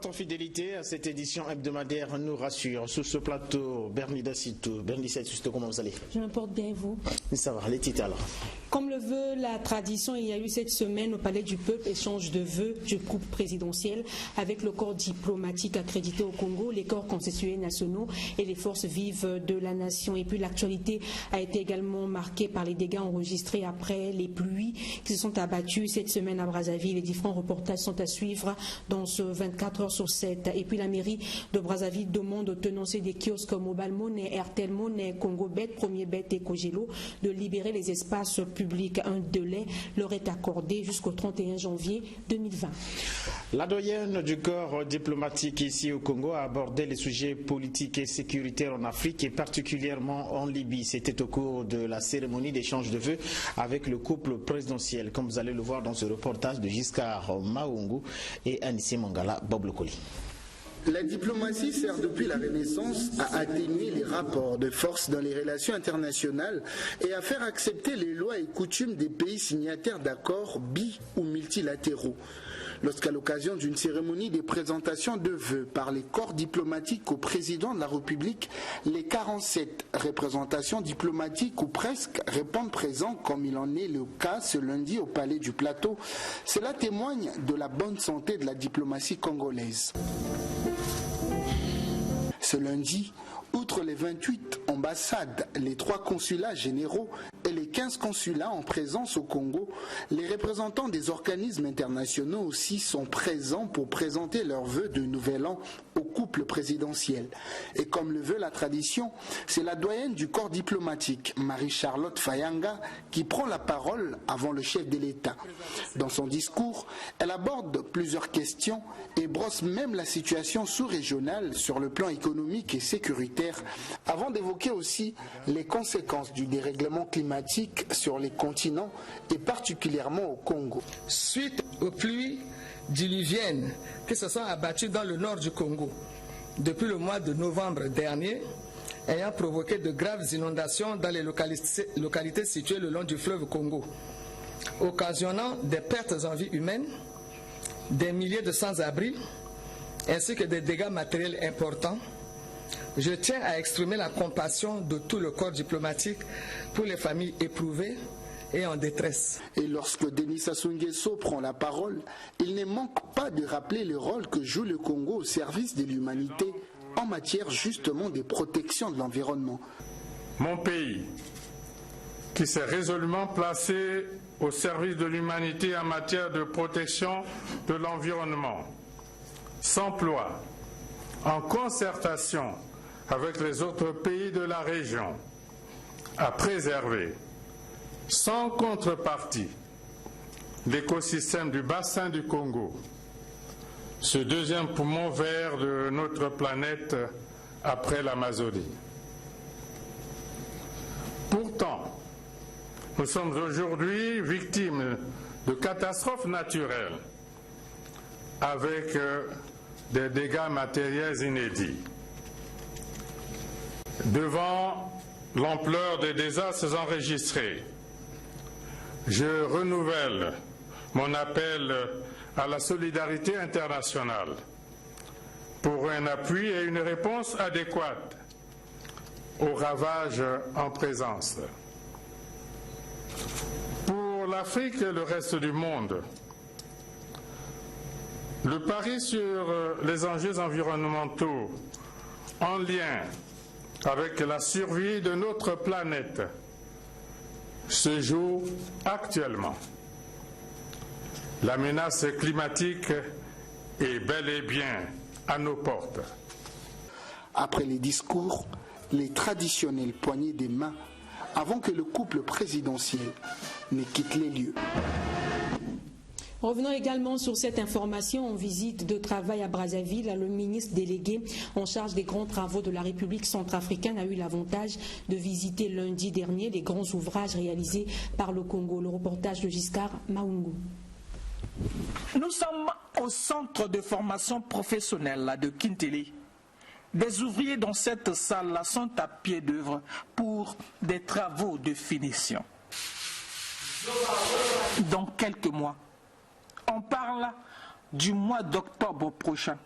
votre fidélité à cette édition hebdomadaire nous rassure. Sur ce plateau, Bernie Dacitou. Bernie Dacitou, comment vous allez? Je me porte bien, vous? Ça va, les titres alors. Comme le veut la tradition, il y a eu cette semaine au Palais du Peuple échange de vœux du couple présidentiel avec le corps diplomatique accrédité au Congo, les corps constitués nationaux et les forces vives de la nation. Et puis l'actualité a été également marquée par les dégâts enregistrés après les pluies qui se sont abattues cette semaine à Brazzaville. Les différents reportages sont à suivre dans ce 24 heures sur 7. Et puis la mairie de Brazzaville demande aux tenanciers des kiosques Mobile Money, Airtel Money, Congo Bet, Premier Bet et Kogelo de libérer les espaces publics. Un délai leur est accordé jusqu'au 31 janvier 2020. La doyenne du corps diplomatique ici au Congo a abordé les sujets politiques et sécuritaires en Afrique et particulièrement en Libye. C'était au cours de la cérémonie d'échange de vœux avec le couple présidentiel, comme vous allez le voir dans ce reportage de Giscard Maungu et Anissé Mangala Bob Lokoli. La diplomatie sert depuis la Renaissance à atténuer les rapports de force dans les relations internationales et à faire accepter les lois et coutumes des pays signataires d'accords bi- ou multilatéraux. Lorsqu'à l'occasion d'une cérémonie de présentation de vœux par les corps diplomatiques au président de la République, les 47 représentations diplomatiques ou presque répondent présents comme il en est le cas ce lundi au Palais du Plateau. Cela témoigne de la bonne santé de la diplomatie congolaise. Ce lundi, outre les 28 ambassades, les 3 consulats généraux et les 15 consulats en présence au Congo, les représentants des organismes internationaux aussi sont présents pour présenter leurs vœux de nouvel an au couple présidentiel. Et comme le veut la tradition, c'est la doyenne du corps diplomatique, Marie-Charlotte Fayanga, qui prend la parole avant le chef de l'État. Dans son discours, elle aborde plusieurs questions et brosse même la situation sous-régionale sur le plan économique et sécuritaire, avant d'évoquer aussi les conséquences du dérèglement climatique sur les continents et particulièrement au Congo. Suite aux pluies diluviennes qui se sont abattues dans le nord du Congo depuis le mois de novembre dernier, ayant provoqué de graves inondations dans les localités situées le long du fleuve Congo, occasionnant des pertes en vie humaines, des milliers de sans-abri, ainsi que des dégâts matériels importants, je tiens à exprimer la compassion de tout le corps diplomatique pour les familles éprouvées et en détresse. Et lorsque Denis Sassou Nguesso prend la parole, il ne manque pas de rappeler le rôle que joue le Congo au service de l'humanité en matière justement de protection de l'environnement. Mon pays, qui s'est résolument placé au service de l'humanité en matière de protection de l'environnement, s'emploie en concertation avec les autres pays de la région à préserver sans contrepartie l'écosystème du bassin du Congo, ce deuxième poumon vert de notre planète après l'Amazonie. Pourtant, nous sommes aujourd'hui victimes de catastrophes naturelles avec des dégâts matériels inédits. Devant l'ampleur des désastres enregistrés, je renouvelle mon appel à la solidarité internationale pour un appui et une réponse adéquate aux ravages en présence. Pour l'Afrique et le reste du monde, le pari sur les enjeux environnementaux en lien avec la survie de notre planète se joue actuellement. La menace climatique est bel et bien à nos portes. Après les discours, les traditionnelles poignées des mains avant que le couple présidentiel ne quitte les lieux. Revenons également sur cette information en visite de travail à Brazzaville. Le ministre délégué en charge des grands travaux de la République centrafricaine a eu l'avantage de visiter lundi dernier les grands ouvrages réalisés par le Congo. Le reportage de Giscard Maungu. Nous sommes au centre de formation professionnelle de Kintele. Des ouvriers dans cette salle sont à pied d'œuvre pour des travaux de finition. Dans quelques mois, on parle du mois d'octobre prochain.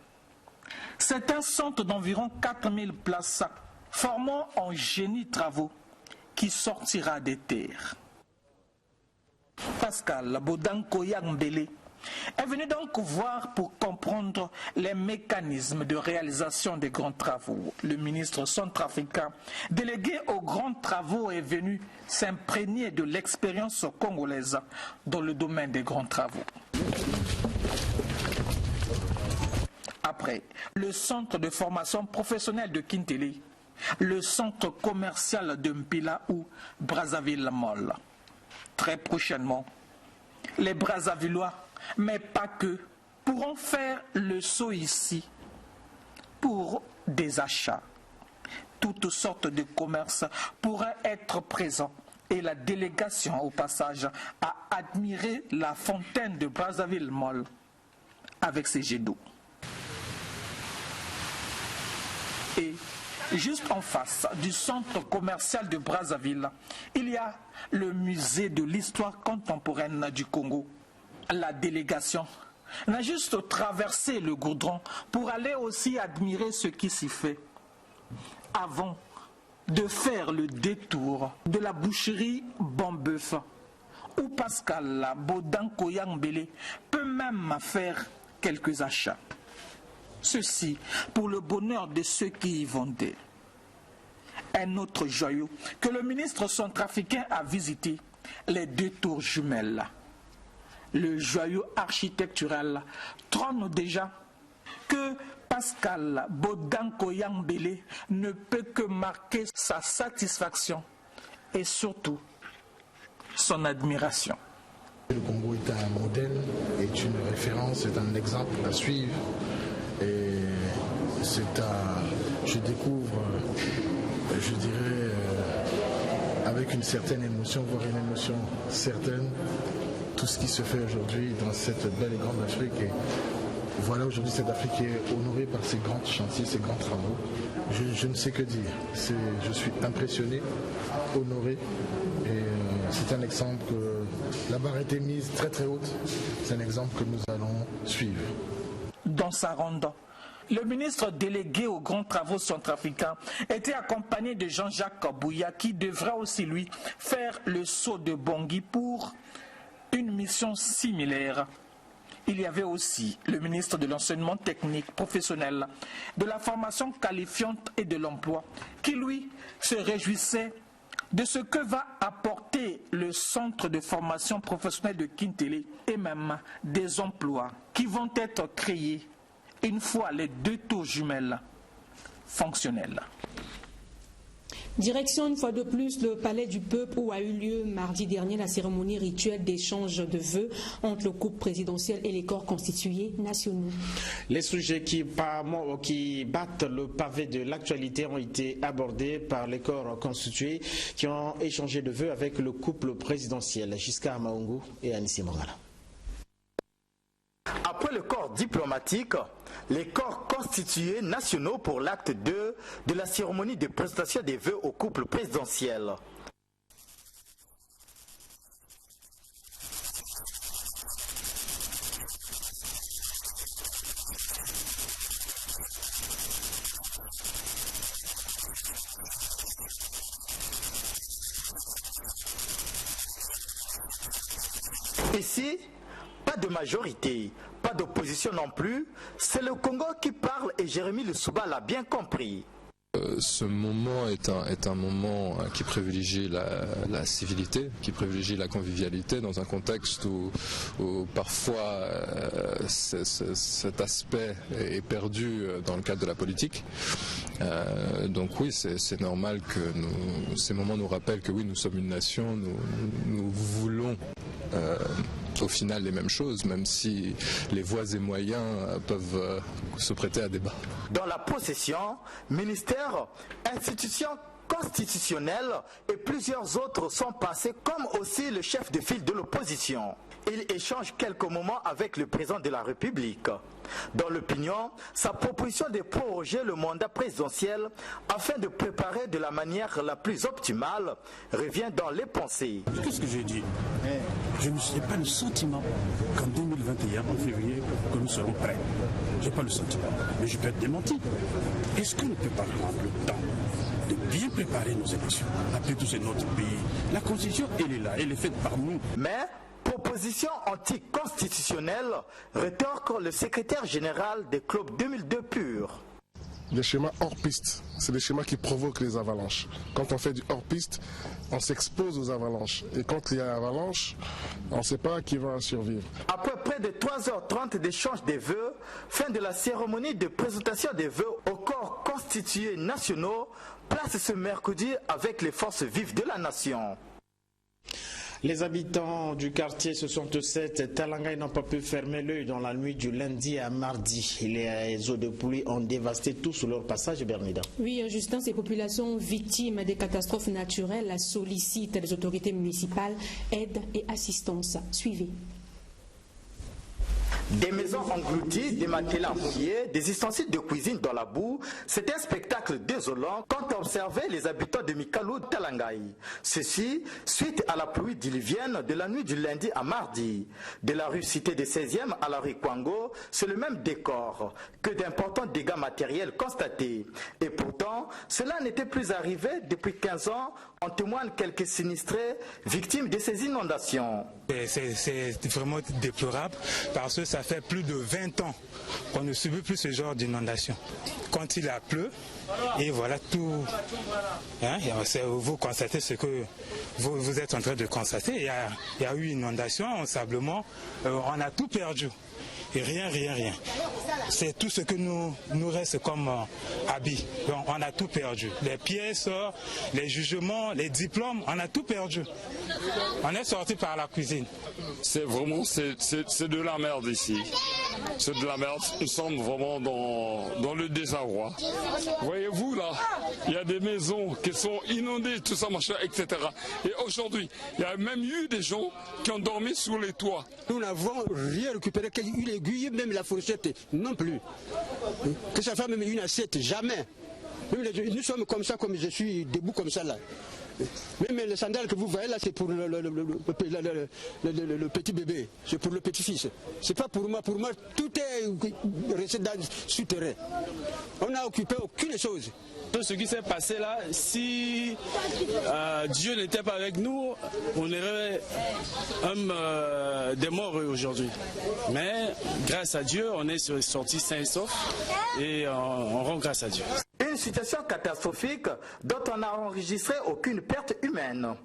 C'est un centre d'environ 4000 places formant en génie travaux qui sortira des terres. Pascal Bodankoya-Mbele est venu donc voir pour comprendre les mécanismes de réalisation des grands travaux. Le ministre centrafricain délégué aux grands travaux est venu s'imprégner de l'expérience congolaise dans le domaine des grands travaux. Après le centre de formation professionnelle de Kintele, le centre commercial de Mpila ou Brazzaville Mall. Très prochainement, les Brazzavillois, mais pas que, pourront faire le saut ici pour des achats. Toutes sortes de commerces pourraient être présents et la délégation, au passage, a admiré la fontaine de Brazzaville Mall avec ses jets d'eau. Et juste en face du centre commercial de Brazzaville, il y a le musée de l'histoire contemporaine du Congo. La délégation n'a juste traversé le goudron pour aller aussi admirer ce qui s'y fait, avant de faire le détour de la boucherie Bonbeuf, où Pascal Bodankoya-Mbele peut même faire quelques achats. Ceci pour le bonheur de ceux qui y vendaient. Un autre joyau que le ministre centrafricain a visité, les 2 tours jumelles. Le joyau architectural trône déjà que Pascal Bodankoya-Mbele ne peut que marquer sa satisfaction et surtout son admiration. Le Congo est un modèle, est une référence, est un exemple à suivre. Et je découvre, je dirais, avec une certaine émotion, voire une émotion certaine, tout ce qui se fait aujourd'hui dans cette belle et grande Afrique. Et voilà aujourd'hui cette Afrique qui est honorée par ces grands chantiers, ces grands travaux. Je ne sais que dire. Je suis impressionné, honoré. Et c'est un exemple que la barre a été mise très très haute. C'est un exemple que nous allons suivre. Dans sa ronde, le ministre délégué aux grands travaux centrafricains était accompagné de Jean-Jacques Bouya qui devra aussi lui faire le saut de Bangui pour une mission similaire. Il y avait aussi le ministre de l'enseignement technique professionnel, de la formation qualifiante et de l'emploi qui lui se réjouissait de ce que va apporter le centre de formation professionnelle de Kintele et même des emplois qui vont être créés une fois les 2 tours jumelles fonctionnelles. Direction une fois de plus le palais du peuple où a eu lieu mardi dernier la cérémonie rituelle d'échange de vœux entre le couple présidentiel et les corps constitués nationaux. Les sujets qui battent le pavé de l'actualité ont été abordés par les corps constitués qui ont échangé de vœux avec le couple présidentiel. Giscard Maungu et Anissi Mongala. Après le corps diplomatique, les corps constitués nationaux pour l'acte 2 de la cérémonie de prestation des vœux au couple présidentiel. Ici, pas de majorité, pas d'opposition non plus, c'est le Congo qui parle et Jérémy Lusouba l'a bien compris. Ce moment est un moment qui privilégie la civilité, qui privilégie la convivialité dans un contexte où parfois cet aspect est perdu dans le cadre de la politique. Donc oui, c'est normal que ces moments nous rappellent que oui, nous sommes une nation, nous voulons au final les mêmes choses, même si les voies et moyens peuvent se prêter à débat. Dans la possession, ministère, institutions constitutionnelles et plusieurs autres sont passés, comme aussi le chef de file de l'opposition. il échange quelques moments avec le président de la République. Dans l'opinion, sa proposition de proroger le mandat présidentiel afin de préparer de la manière la plus optimale revient dans les pensées. Qu'est-ce que j'ai dit? Je n'ai pas le sentiment qu'en 2021, en février, que nous serons prêts. Je n'ai pas le sentiment, mais je peux être démenti. Est-ce qu'on ne peut pas prendre le temps de bien préparer nos élections? Après tout, c'est notre pays. La Constitution, elle est là, elle est faite par nous. Mais proposition anticonstitutionnelle, rétorque le secrétaire général des clubs 2002 pur. Des schémas hors piste, c'est des schémas qui provoquent les avalanches. Quand on fait du hors piste, on s'expose aux avalanches. Et quand il y a avalanche, on ne sait pas qui va survivre. Après près de 3h30 d'échange des vœux, fin de la cérémonie de présentation des vœux aux corps constitués nationaux, place ce mercredi avec les forces vives de la nation. Les habitants du quartier 67 Talangaï n'ont pas pu fermer l'œil dans la nuit du lundi à mardi. Les eaux de pluie ont dévasté tout sur leur passage, Bernida. Oui, Justin, ces populations victimes des catastrophes naturelles sollicitent les autorités municipales aide et assistance. Suivez. Des maisons englouties, des matelas mouillés, des ustensiles de cuisine dans la boue, c'était un spectacle désolant quand observaient les habitants de Mikalou Talangaï. Ceci suite à la pluie diluvienne de la nuit du lundi à mardi. De la rue Cité des 16e à la rue Kwango, c'est le même décor, que d'importants dégâts matériels constatés. Et pourtant, cela n'était plus arrivé depuis 15 ans, en témoignent quelques sinistrés victimes de ces inondations. C'est vraiment déplorable parce que ça fait plus de 20 ans qu'on ne subit plus ce genre d'inondation. Quand il a plu, et voilà tout, hein, vous constatez ce que vous êtes en train de constater. Il y a eu inondation, ensablement, on a tout perdu. Et rien. C'est tout ce que nous reste comme habit. Donc on a tout perdu. Les pièces, les jugements, les diplômes, on a tout perdu. On est sorti par la cuisine. C'est vraiment, c'est de la merde ici. C'est de la merde. Nous sommes vraiment dans le désarroi. Voyez-vous là, il y a des maisons qui sont inondées, tout ça, machin, etc. Et aujourd'hui, il y a même eu des gens qui ont dormi sous les toits. Nous n'avons rien récupéré, une aiguille, même la fourchette, non plus. Que ça fait même une assiette, jamais. Nous sommes comme ça, comme je suis debout comme ça là. Même les sandales que vous voyez là, c'est pour le petit bébé, c'est pour le petit-fils. C'est pas pour moi. Pour moi, tout est resté dans le souterrain. On n'a occupé aucune chose. Tout ce qui s'est passé là, si Dieu n'était pas avec nous, on aurait des morts aujourd'hui. Mais grâce à Dieu, on est sortis sains et saufs et on rend grâce à Dieu. Une situation catastrophique dont on n'a enregistré aucune perte humaine,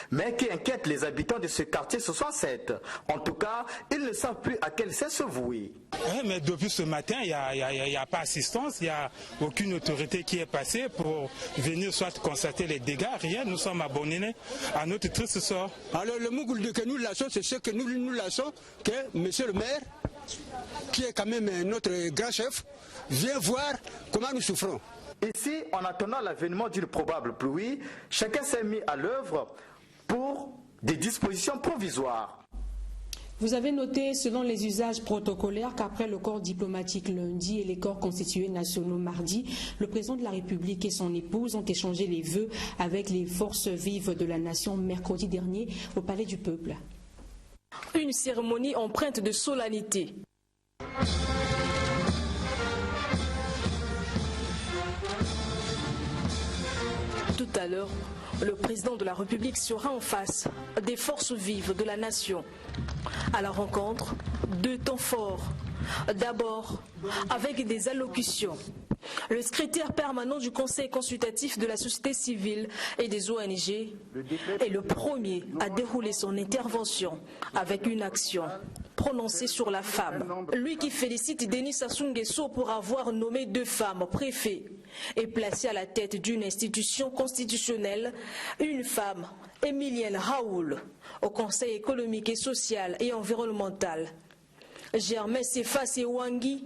mais qui inquiète les habitants de ce quartier 67. En tout cas, ils ne savent plus à quel sens se vouer. Oui, mais depuis ce matin, il n'y a pas assistance, il n'y a aucune autorité qui est passée pour venir soit constater les dégâts, rien. Nous sommes abandonnés à notre triste sort. Alors le mougoul que nous laissons, c'est ce que nous laissons, que monsieur le maire, qui est quand même notre grand chef, vient voir comment nous souffrons. Ici, en attendant l'avènement d'une probable pluie, chacun s'est mis à l'œuvre pour des dispositions provisoires. Vous avez noté, selon les usages protocolaires, qu'après le corps diplomatique lundi et les corps constitués nationaux mardi, le président de la République et son épouse ont échangé les vœux avec les forces vives de la nation mercredi dernier au Palais du Peuple. Une cérémonie empreinte de solennité. Tout à l'heure, le président de la République sera en face des forces vives de la nation. À la rencontre, deux temps forts. D'abord, avec des allocutions. Le secrétaire permanent du Conseil consultatif de la société civile et des ONG est le premier à dérouler son intervention avec une action prononcée sur la femme. Lui qui félicite Denis Sassou Nguesso pour avoir nommé 2 femmes préfets et placé à la tête d'une institution constitutionnelle une femme, Emilienne Raoul, au Conseil économique et social et environnemental. Germain Cephas et Wangui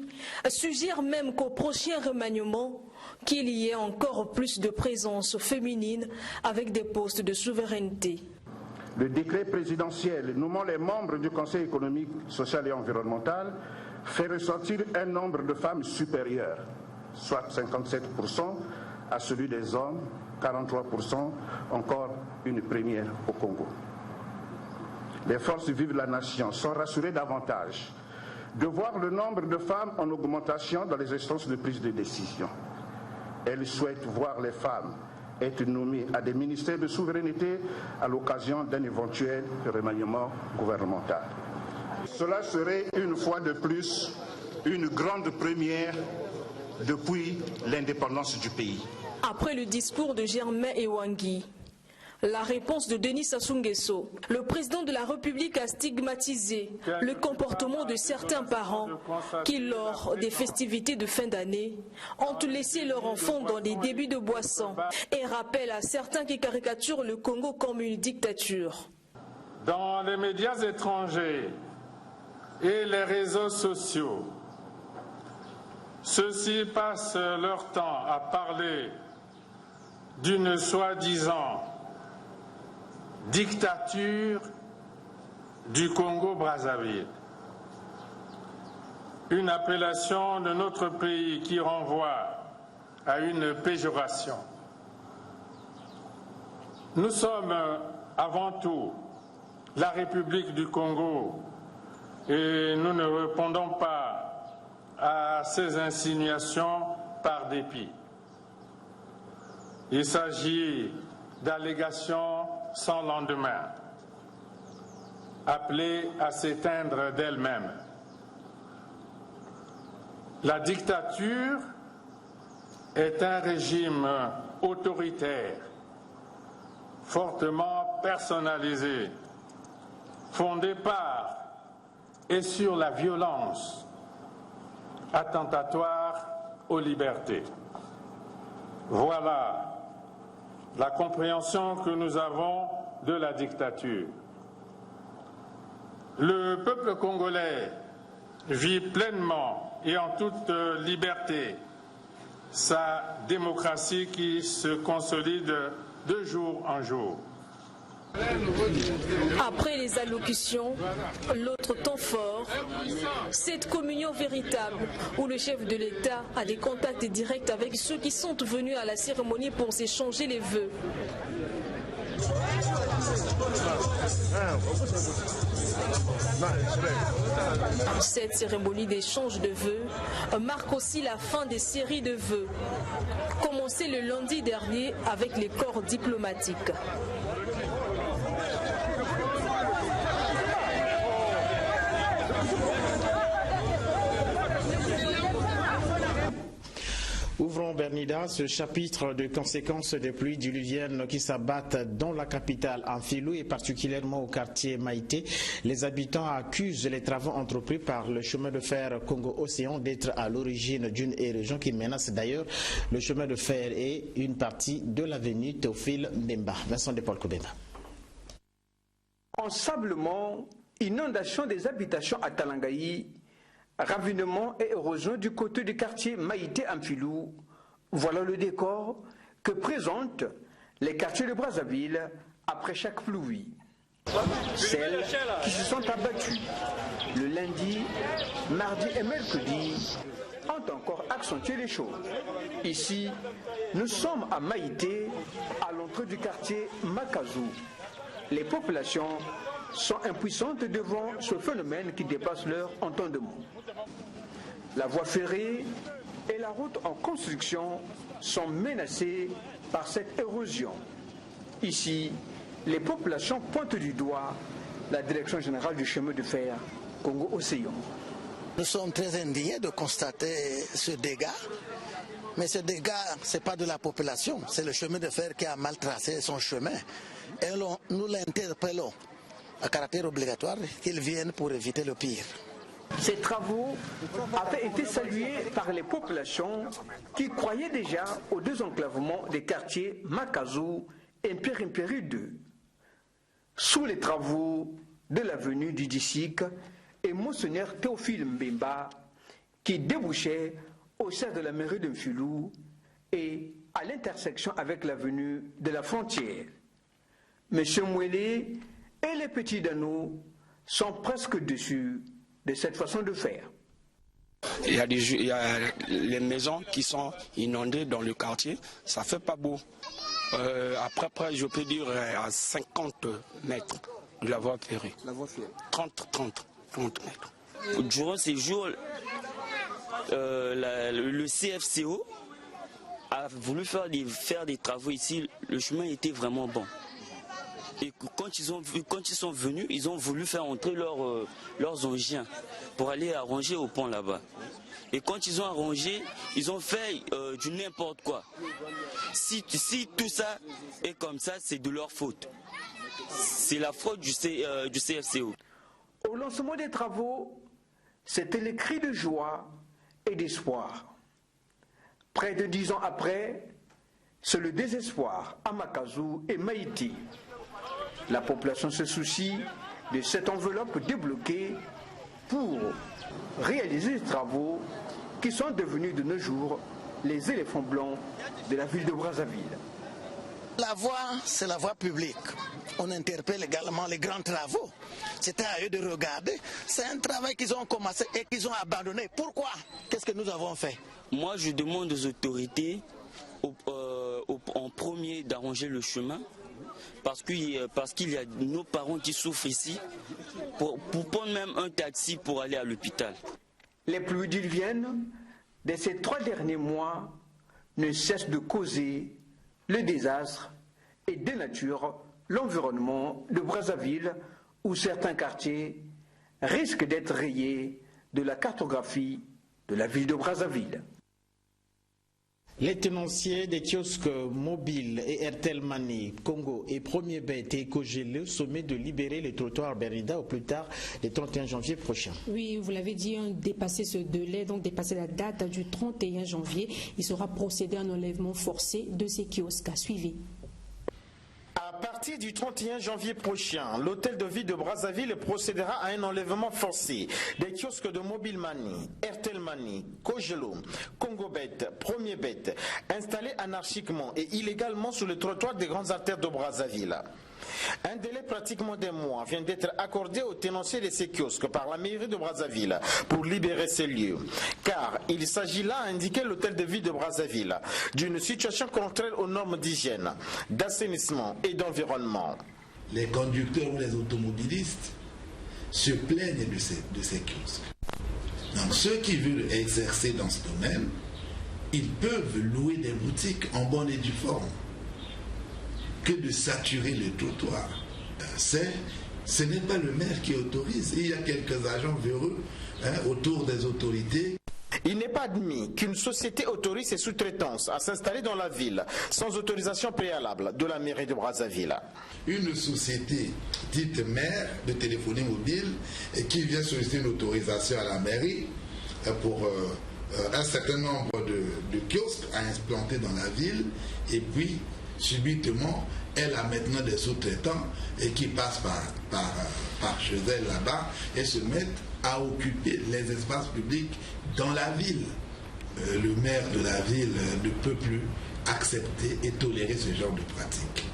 suggèrent même qu'au prochain remaniement, qu'il y ait encore plus de présence féminine avec des postes de souveraineté. Le décret présidentiel nommant les membres du Conseil économique, social et environnemental fait ressortir un nombre de femmes supérieur, soit 57% à celui des hommes, 43%, encore une première au Congo. Les forces vives de la nation sont rassurées davantage de voir le nombre de femmes en augmentation dans les instances de prise de décision. Elles souhaitent voir les femmes être nommées à des ministères de souveraineté à l'occasion d'un éventuel remaniement gouvernemental. Cela serait une fois de plus une grande première depuis l'indépendance du pays. Après le discours de Germain Ewangi, la réponse de Denis Sassou Nguesso, le président de la République a stigmatisé le comportement de certains parents qui, lors des festivités de fin d'année, ont laissé leurs enfants dans des débits de boissons et rappelle à certains qui caricaturent le Congo comme une dictature. Dans les médias étrangers et les réseaux sociaux, ceux-ci passent leur temps à parler d'une soi-disant dictature du Congo-Brazzaville. Une appellation de notre pays qui renvoie à une péjoration. Nous sommes avant tout la République du Congo et nous ne répondons pas à ces insinuations par dépit. Il s'agit d'allégations sans lendemain, appelées à s'éteindre d'elles-mêmes. La dictature est un régime autoritaire, fortement personnalisé, fondé par et sur la violence, attentatoire aux libertés. Voilà la compréhension que nous avons de la dictature. Le peuple congolais vit pleinement et en toute liberté sa démocratie qui se consolide de jour en jour. Après les allocutions, l'autre temps fort, cette communion véritable où le chef de l'État a des contacts directs avec ceux qui sont venus à la cérémonie pour s'échanger les vœux. Cette cérémonie d'échange de vœux marque aussi la fin des séries de vœux, commencées le lundi dernier avec les corps diplomatiques. Ouvrons, Bernida, ce chapitre de conséquences des pluies diluviennes qui s'abattent dans la capitale Amfilou et particulièrement au quartier Maïté. Les habitants accusent les travaux entrepris par le chemin de fer Congo-Océan d'être à l'origine d'une érosion qui menace d'ailleurs le chemin de fer et une partie de l'avenue Théophile Mbemba. Vincent de Paul Kobena. Ensablement, inondation des habitations à Talangaï, ravinement et érosion du côté du quartier Maïté-Amfilou, voilà le décor que présentent les quartiers de Brazzaville après chaque pluie. Celles qui se sont abattues le lundi, mardi et mercredi ont encore accentué les choses. Ici, nous sommes à Maïté, à l'entrée du quartier Makazou. Les populations sont impuissantes devant ce phénomène qui dépasse leur entendement. La voie ferrée et la route en construction sont menacées par cette érosion. Ici, les populations pointent du doigt la direction générale du chemin de fer Congo-Océan. Nous sommes très indignés de constater ce dégât, mais ce dégât, ce n'est pas de la population, c'est le chemin de fer qui a mal tracé son chemin. Et nous l'interpellons à caractère obligatoire qu'ils viennent pour éviter le pire. Ces travaux avaient été salués par les populations qui croyaient déjà au désenclavement des quartiers Makazou et Mpérimpéry 2. Sous les travaux de l'avenue du Disic et Monseigneur Théophile Mbemba qui débouchait au sein de la mairie de Mfilou et à l'intersection avec l'avenue de la Frontière. M. Mouélé et les petits Dano sont presque déçus de cette façon de faire. Il y a les maisons qui sont inondées dans le quartier, ça fait pas beau. Après, je peux dire à 50 mètres de la voie ferrée. La voie ferrée. 30 mètres. Durant ces jours, le CFCO a voulu faire des travaux ici. Le chemin était vraiment bon. Et quand ils sont venus, ils ont voulu faire entrer leurs engins pour aller arranger au pont là-bas. Et quand ils ont arrangé, ils ont fait du n'importe quoi. Si tout ça est comme ça, c'est de leur faute. C'est la faute du CFCO. Au lancement des travaux, c'était les cris de joie et d'espoir. Près de 10 ans après, c'est le désespoir à Makazu et Maïti. La population se soucie de cette enveloppe débloquée pour réaliser les travaux qui sont devenus de nos jours les éléphants blancs de la ville de Brazzaville. La voie, c'est la voie publique. On interpelle également les grands travaux. C'était à eux de regarder. C'est un travail qu'ils ont commencé et qu'ils ont abandonné. Pourquoi? Qu'est-ce que nous avons fait? Moi, je demande aux autorités, en premier, d'arranger le chemin. Parce qu'il y a nos parents qui souffrent ici, pour prendre même un taxi pour aller à l'hôpital. Les pluies diluviennes de ces 3 derniers mois ne cessent de causer le désastre et dénaturent l'environnement de Brazzaville, où certains quartiers risquent d'être rayés de la cartographie de la ville de Brazzaville. Les tenanciers des kiosques mobiles et Airtel Money, Congo et Premier Bet et Ecogele sommet de libérer les trottoirs Bernida au plus tard le 31 janvier prochain. Oui, vous l'avez dit, dépasser ce délai, donc dépasser la date du 31 janvier, il sera procédé à un enlèvement forcé de ces kiosques. Suivez. À partir du 31 janvier prochain, l'hôtel de ville de Brazzaville procédera à un enlèvement forcé des kiosques de Mobile Money, Airtel Money, Kojelo, CongoBet, Premier Bet, installés anarchiquement et illégalement sur le trottoir des grandes artères de Brazzaville. Un délai pratiquement d'un mois vient d'être accordé aux tenanciers de ces kiosques par la mairie de Brazzaville pour libérer ces lieux. Car il s'agit là, a indiqué l'hôtel de ville de Brazzaville, d'une situation contraire aux normes d'hygiène, d'assainissement et d'environnement. Les conducteurs ou les automobilistes se plaignent de ces kiosques. Donc ceux qui veulent exercer dans ce domaine, ils peuvent louer des boutiques en bonne et due forme. Que de saturer le trottoir. Ce n'est pas le maire qui autorise. Il y a quelques agents véreux autour des autorités. Il n'est pas admis qu'une société autorise ses sous-traitances à s'installer dans la ville sans autorisation préalable de la mairie de Brazzaville. Une société dite mère de téléphonie mobile qui vient solliciter une autorisation à la mairie pour un certain nombre de kiosques à implanter dans la ville, et puis subitement, elle a maintenant des sous-traitants et qui passent par chez elle là-bas et se mettent à occuper les espaces publics dans la ville. Le maire de la ville ne peut plus accepter et tolérer ce genre de pratique.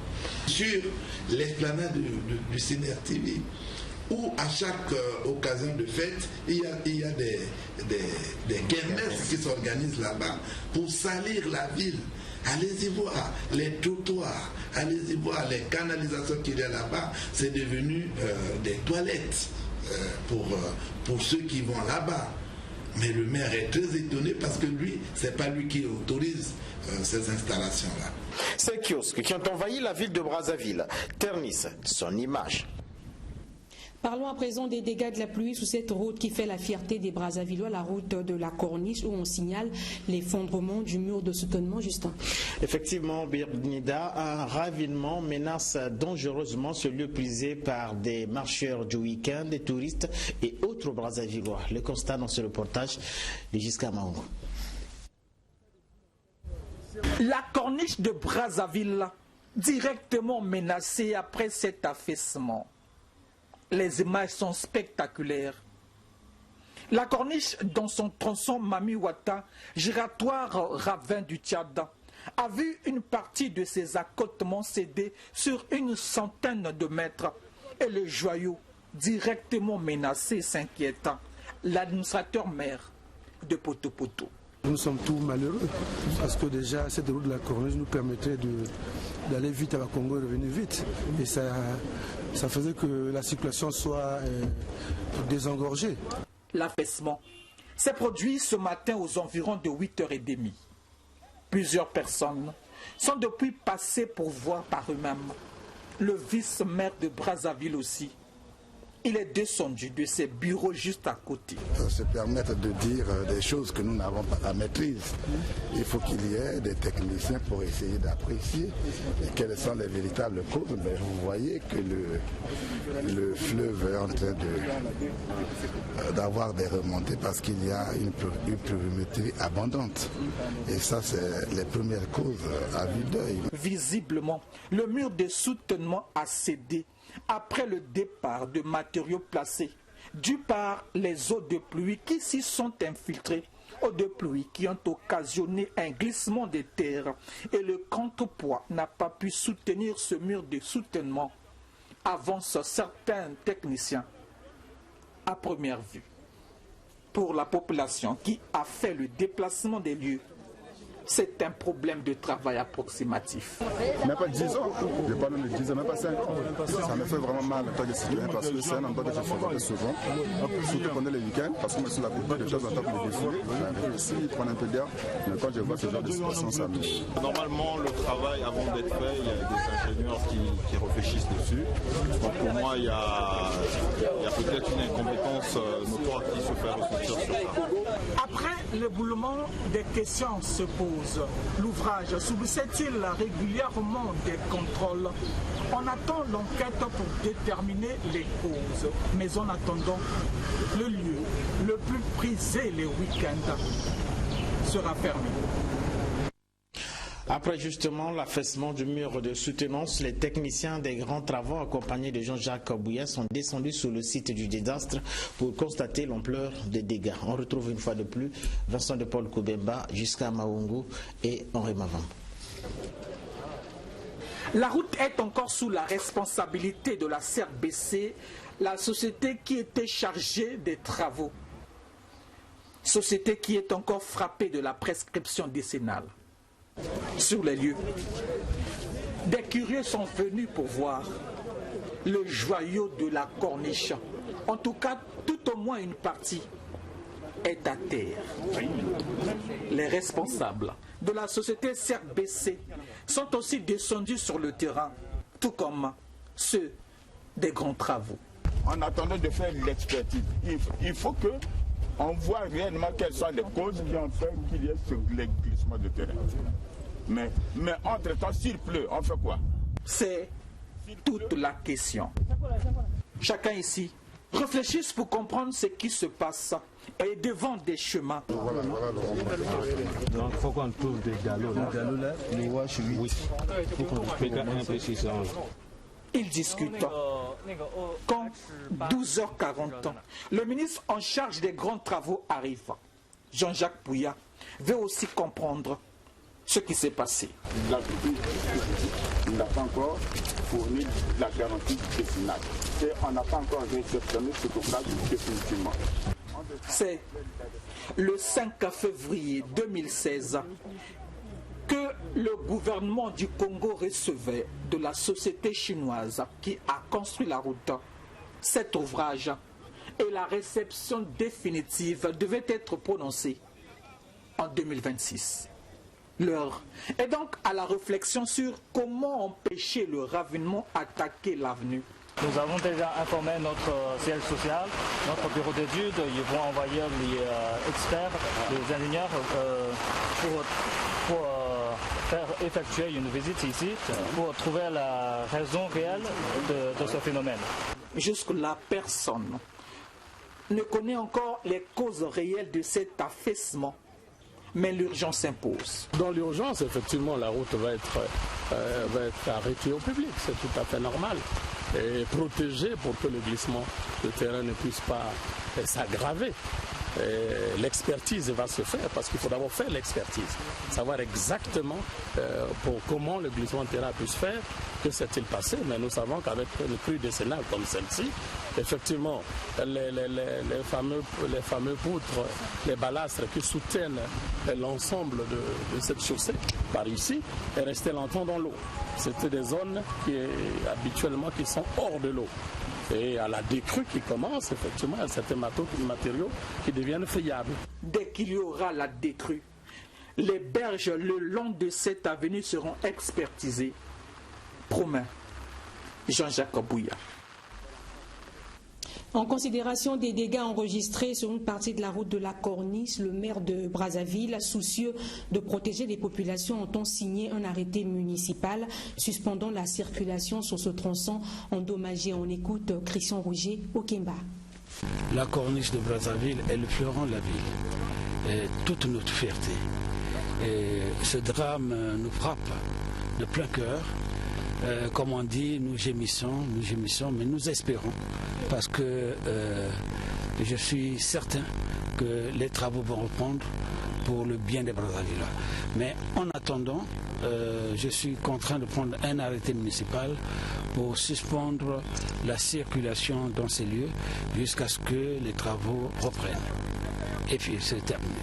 Sur l'esplanade du CNR TV, où à chaque occasion de fête, il y a des kermesses qui s'organisent là-bas pour salir la ville. Allez-y voir les trottoirs, allez-y voir les canalisations qu'il y a là-bas. C'est devenu des toilettes pour ceux qui vont là-bas. Mais le maire est très étonné parce que lui, c'est pas lui qui autorise ces installations-là. Ces kiosques qui ont envahi la ville de Brazzaville ternissent son image. Parlons à présent des dégâts de la pluie sur cette route qui fait la fierté des Brazzavillois, la route de la Corniche, où on signale l'effondrement du mur de soutènement. Justin. Effectivement, Bernida, un ravinement menace dangereusement ce lieu prisé par des marcheurs du week-end, des touristes et autres Brazzavillois. Le constat dans ce reportage de Giscard Maungo. La Corniche de Brazzaville, directement menacée après cet affaissement. Les images sont spectaculaires. La Corniche, dans son tronçon Mamiwata, giratoire ravin du Tchad, a vu une partie de ses accotements céder sur une centaine de mètres et le joyau directement menacé s'inquiète l'administrateur maire de Poto-Poto. Nous sommes tous malheureux parce que déjà cette route de la Corniche nous permettait d'aller vite à la Congo et revenir vite. Et ça faisait que la circulation soit désengorgée. L'affaissement s'est produit ce matin aux environs de 8h30. Plusieurs personnes sont depuis passées pour voir par eux-mêmes. Le vice-maire de Brazzaville aussi. Il est descendu de ses bureaux juste à côté. Se permettre de dire des choses que nous n'avons pas la maîtrise. Il faut qu'il y ait des techniciens pour essayer d'apprécier quelles sont les véritables causes. Mais vous voyez que le fleuve est en train d'avoir des remontées parce qu'il y a une pluviométrie abondante. Et ça, c'est les premières causes à vue d'œil. Visiblement, le mur de soutènement a cédé après le départ de matériaux placés, dû par les eaux de pluie qui s'y sont infiltrées, eaux de pluie qui ont occasionné un glissement des terres et le contrepoids n'a pas pu soutenir ce mur de soutènement, avancent certains techniciens à première vue. Pour la population qui a fait le déplacement des lieux, c'est un problème de travail approximatif. Même pas 10 ans, je parle de 10 ans, même pas 5 ans. Ça me fait vraiment mal en tant que citoyen parce que c'est un endroit que je fréquente souvent, surtout pendant les week-ends, parce que moi je suis la plupart de temps en temps pour me défouler. J'arrive ici, prendre un peu d'air, mais quand je vois ce genre de situation, ça me... Normalement, le travail, avant d'être fait, il y a des ingénieurs qui réfléchissent dessus. Donc pour moi, il y a peut-être une incompétence notoire qui se fait ressentir sur ça. Après l'éboulement, des questions se posent. L'ouvrage subissait-il régulièrement des contrôles? On attend l'enquête pour déterminer les causes. Mais en attendant, le lieu le plus prisé les week-ends sera fermé. Après justement l'affaissement du mur de soutenance, les techniciens des grands travaux accompagnés de Jean-Jacques Bouya sont descendus sur le site du désastre pour constater l'ampleur des dégâts. On retrouve une fois de plus Vincent de Paul Koubemba jusqu'à Maungu et Henri Mavan. La route est encore sous la responsabilité de la CRBC, la société qui était chargée des travaux. Société qui est encore frappée de la prescription décennale. Sur les lieux, des curieux sont venus pour voir le joyau de la Corniche. En tout cas, tout au moins une partie est à terre. Les responsables de la société CRBC sont aussi descendus sur le terrain, tout comme ceux des grands travaux. En attendant de faire l'expertise, il faut qu'on voit réellement quelles sont les causes qui ont fait qu'il y ait ce glissement de terrain. Mais entre-temps, s'il pleut, on fait quoi? C'est toute la question. Chacun ici réfléchisse pour comprendre ce qui se passe et devant des chemins. Donc il faut qu'on trouve des galops là. Oui. Il faut qu'on fait un peu sur ça. Ils discutent. Quand 12h40, le ministre en charge des grands travaux arrive. Jean-Jacques Bouya veut aussi comprendre ce qui s'est passé. On n'a pas encore fourni la garantie décennale et on n'a pas encore réceptionné ce ouvrage définitivement. C'est le 5 février 2016 que le gouvernement du Congo recevait de la société chinoise qui a construit la route cet ouvrage et la réception définitive devait être prononcée en 2026. L'heure est donc à la réflexion sur comment empêcher le ravinement attaquer l'avenue. Nous avons déjà informé notre siège social, notre bureau d'études. Ils vont envoyer les experts, les ingénieurs pour faire effectuer une visite ici pour trouver la raison réelle de ce phénomène. Jusque-là, personne ne connaît encore les causes réelles de cet affaissement. Mais l'urgence s'impose. Dans l'urgence, effectivement, la route va être arrêtée au public. C'est tout à fait normal. Et protégée pour que le glissement de terrain ne puisse pas s'aggraver. l'expertise va se faire, parce qu'il faut d'abord faire l'expertise, savoir exactement pour comment le glissement de terrain peut se faire, que s'est-il passé, mais nous savons qu'avec une crue décennale comme celle-ci, effectivement, les fameux poutres, les balastres qui soutiennent l'ensemble de cette chaussée par ici, est resté longtemps dans l'eau. C'était des zones habituellement qui sont hors de l'eau. Et à la décrue qui commence, effectivement, il y a certains matériaux qui deviennent friables. Dès qu'il y aura la décrue, les berges le long de cette avenue seront expertisées. Promet Jean-Jacques Bouya. En considération des dégâts enregistrés sur une partie de la route de la Corniche, le maire de Brazzaville, soucieux de protéger les populations, entend signer un arrêté municipal suspendant la circulation sur ce tronçon endommagé. On écoute Christian Rouget au Kemba. La Corniche de Brazzaville est le fleuron de la ville, et toute notre fierté. Et ce drame nous frappe de plein cœur. Comme on dit, nous gémissons, mais nous espérons, parce que je suis certain que les travaux vont reprendre pour le bien des Brazzavillois. Mais en attendant, je suis contraint de prendre un arrêté municipal pour suspendre la circulation dans ces lieux jusqu'à ce que les travaux reprennent. Et puis c'est terminé.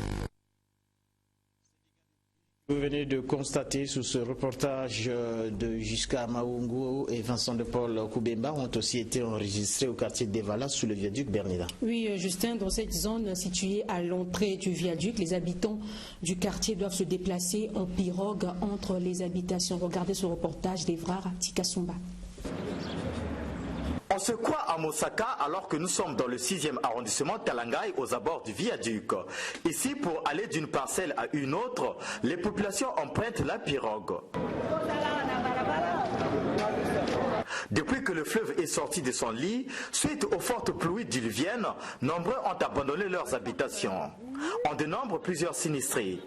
Vous venez de constater sous ce reportage de Jusqu'à Maungu et Vincent de Paul Koubemba ont aussi été enregistrés au quartier d'Evala sous le viaduc Bernida. Oui, Justin, dans cette zone située à l'entrée du viaduc, les habitants du quartier doivent se déplacer en pirogue entre les habitations. Regardez ce reportage d'Evrar Tikasumba. On se croit à Mosaka alors que nous sommes dans le 6e arrondissement Talangai aux abords du viaduc. Ici, pour aller d'une parcelle à une autre, les populations empruntent la pirogue. Depuis que le fleuve est sorti de son lit, suite aux fortes pluies diluviennes, nombreux ont abandonné leurs habitations. On dénombre plusieurs sinistrés.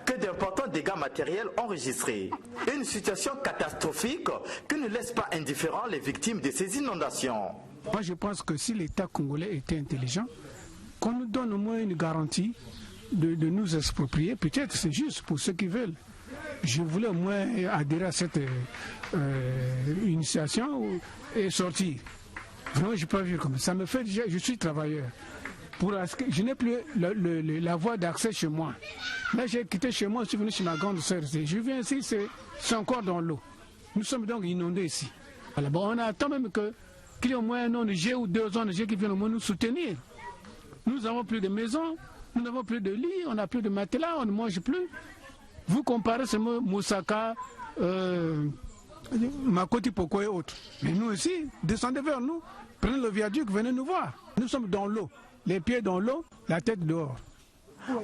Que d'importants dégâts matériels enregistrés. Une situation catastrophique qui ne laisse pas indifférents les victimes de ces inondations. Moi je pense que si l'État congolais était intelligent, qu'on nous donne au moins une garantie de nous exproprier, peut-être c'est juste pour ceux qui veulent. Je voulais au moins adhérer à cette initiation et sortir. Vraiment je ne peux pas vivre comme ça. Ça me fait déjà, je suis travailleur. Je n'ai plus la voie d'accès chez moi. Là, j'ai quitté chez moi, je suis venu chez ma grande sœur. Je viens ici, c'est encore dans l'eau. Nous sommes donc inondés ici. Voilà, bon, on attend même qu'il y ait au moins un ONG ou deux ONG qui viennent au moins nous soutenir. Nous n'avons plus de maison, nous n'avons plus de lit, on n'a plus de matelas, on ne mange plus. Vous comparez ce mot Moussaka, Makoti Poko et autres. Mais nous aussi, descendez vers nous, prenez le viaduc, venez nous voir. Nous sommes dans l'eau. Les pieds dans l'eau, la tête dehors.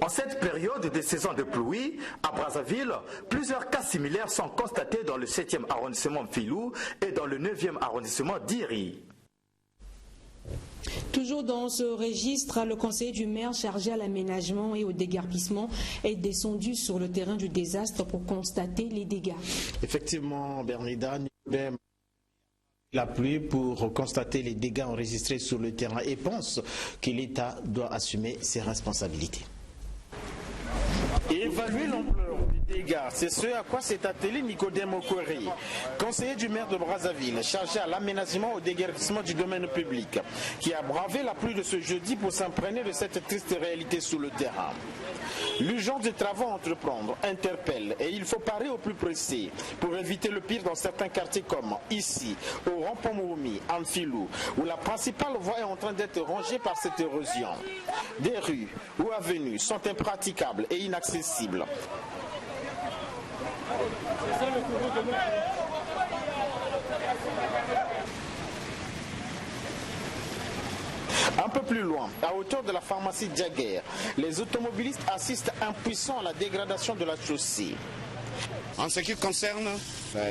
En cette période de saison de pluie, à Brazzaville, plusieurs cas similaires sont constatés dans le 7e arrondissement Filou et dans le 9e arrondissement d'Iri. Toujours dans ce registre, le conseiller du maire chargé à l'aménagement et au déguerpissement est descendu sur le terrain du désastre pour constater les dégâts. Effectivement, Bernida, la pluie pour constater les dégâts enregistrés sur le terrain et pense que l'État doit assumer ses responsabilités. Évaluer l'ampleur des dégâts, c'est ce à quoi s'est attelé Nicodème Okweri, conseiller du maire de Brazzaville, chargé à l'aménagement et au déguerpissement du domaine public, qui a bravé la pluie de ce jeudi pour s'imprégner de cette triste réalité sur le terrain. L'urgence des travaux à entreprendre interpelle et il faut parer au plus pressé pour éviter le pire dans certains quartiers comme ici, au Rond-Point-Moumi, en Filou, où la principale voie est en train d'être rongée par cette érosion. Des rues ou avenues sont impraticables et inaccessibles. Un peu plus loin, à hauteur de la pharmacie Diaguerre, les automobilistes assistent impuissants à la dégradation de la chaussée. En ce qui concerne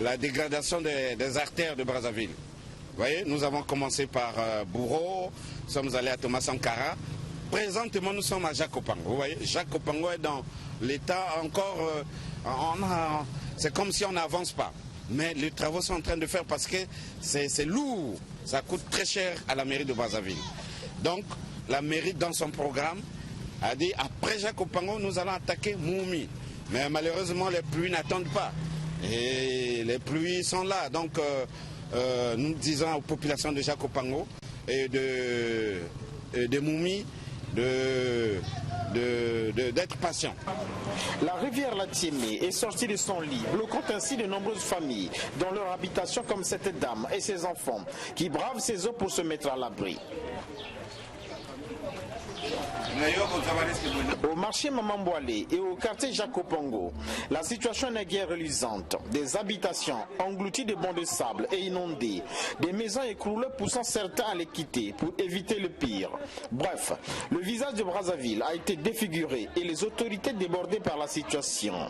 la dégradation des artères de Brazzaville, vous voyez, nous avons commencé par Bourreau, nous sommes allés à Thomas Sankara. Présentement, nous sommes à Jacques Opango. Vous voyez, Jacques Opango est dans l'état encore... c'est comme si on n'avance pas. Mais les travaux sont en train de faire parce que c'est lourd. Ça coûte très cher à la mairie de Brazzaville. Donc, la mairie, dans son programme, a dit après Jacques Opango, nous allons attaquer Moumi. Mais malheureusement, les pluies n'attendent pas. Et les pluies sont là. Donc, nous disons aux populations de Jacques Opango et de Moumi d'être patients. La rivière Latiémé est sortie de son lit, bloquant ainsi de nombreuses familles dans leur habitation comme cette dame et ses enfants qui bravent ces eaux pour se mettre à l'abri. Au marché Mamamboalé et au quartier Jacques Opango, la situation n'est guère reluisante. Des habitations englouties de bancs de sable et inondées, des maisons écroulées poussant certains à les quitter pour éviter le pire. Bref, le visage de Brazzaville a été défiguré et les autorités débordées par la situation.